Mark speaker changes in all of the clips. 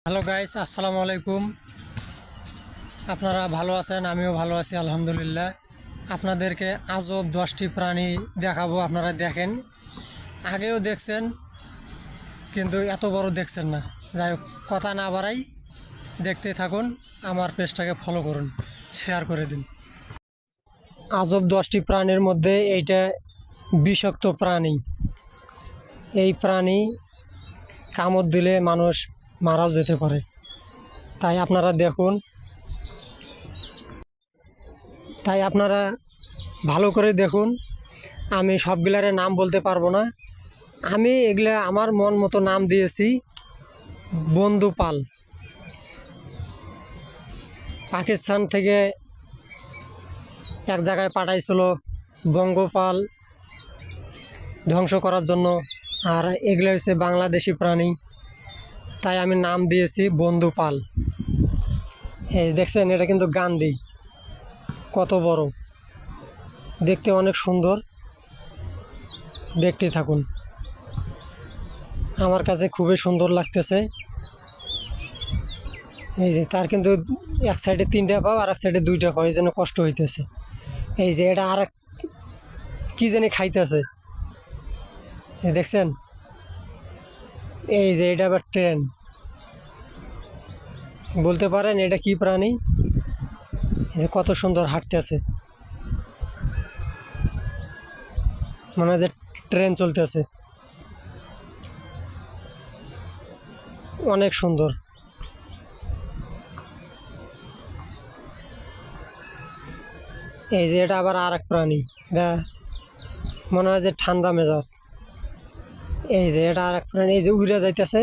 Speaker 1: Hello guys, আসসালামু আলাইকুম। আপনারা ভালো আছেন? আমিও ভালো আছি আলহামদুলিল্লাহ। আপনাদেরকে আজব 10টি প্রাণী দেখাবো, আপনারা দেখেন। আগেও দেখছেন কিন্তু এত বড় দেখছেন না। যাই হোক, কথা না বাড়াই, দেখতে থাকুন। আমার পেজটাকে ফলো করুন, শেয়ার করে দিন। আজব 10টি প্রাণীর মধ্যে এইটা বিষাক্ত প্রাণী। এই প্রাণী কামড় দিলে মানুষ মারাও যেতে পারে। তাই আপনারা দেখুন, ভালো করে দেখুন। আমি সবগুলার নাম বলতে পারবো না। আমি এগুলা আমার মন মতো নাম দিয়েছি। বন্দুপাল পাকিস্তান থেকে এক জায়গায় পাঠাইছিল বঙ্গপাল ধ্বংস করার জন্য, আর এগুলো হচ্ছে বাংলাদেশি প্রাণী, তাই আমি নাম দিয়েছি বন্দুপাল। এই দেখছেন, এটা কিন্তু গান্ধী, কত বড়, দেখতে অনেক সুন্দর। দেখতে থাকুন, আমার কাছে খুবই সুন্দর লাগতেছে। এই যে তার কিন্তু এক সাইডে 3টা পাও আর এক সাইডে 2টা পাও, এই জন্য কষ্ট হইতেছে। এই যে এটা আর কি জানি খাইতেছে, দেখছেন? এই যে এটা আবার ট্রেন, বলতে পারেন এটা কি প্রাণী? এই যে কত সুন্দর হাঁটতেছে, মনে হয় যে ট্রেন চলতেছে, অনেক সুন্দর। এই যে এটা আবার আর এক প্রাণী, এটা মনে হয় যে ঠান্ডা মেজাজ। এই যে এটা আর এক প্রাণী, এই যে উড়ে যাইতেছে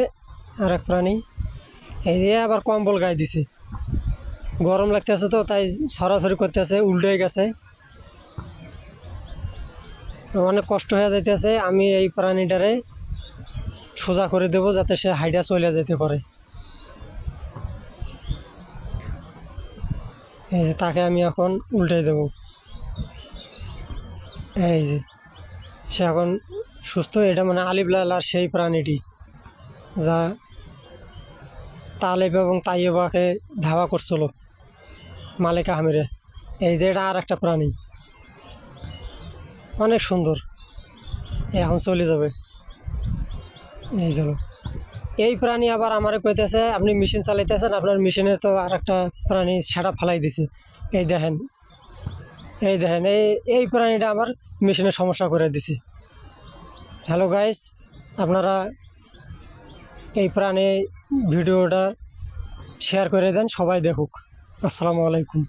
Speaker 1: আর এক প্রাণী। এই যে আবার কম্বল গায়ে দিছে, গরম লাগতেছে তো তাই সরাসরি করতেছে, উল্টে গেছে, অনেক কষ্ট হয়ে যাইতেছে। আমি এই প্রাণীটারে সোজা করে দেব যাতে সে হাইডা চলে যেতে পারে। এই যে তাকে আমি এখন উল্টে দেব। এই যে সে এখন সুস্থ। এটা মানে আলিফ লায়লার সেই প্রাণীটি যা তালেব এবং তাইয়বাকে ধাওয়া করছিল মালিক আহমেরে। এই যে এটা আর একটা প্রাণী, অনেক সুন্দর, এখন চলে যাবে। এই গেল। এই প্রাণী আবার আমারে কইতেছে, আপনি মেশিন চালাইতেছেন, আপনার মেশিনের তো আর একটা প্রাণী সেটা ফালাই দিছে। এই দেখেন, এই দেখেন, এই প্রাণীটা আমার মেশিনের সমস্যা করে দিছে। হ্যালো গাইস, আপনারা এই প্রাণী ভিডিওটা শেয়ার করে দেন, সবাই দেখুক। আসসালামু আলাইকুম।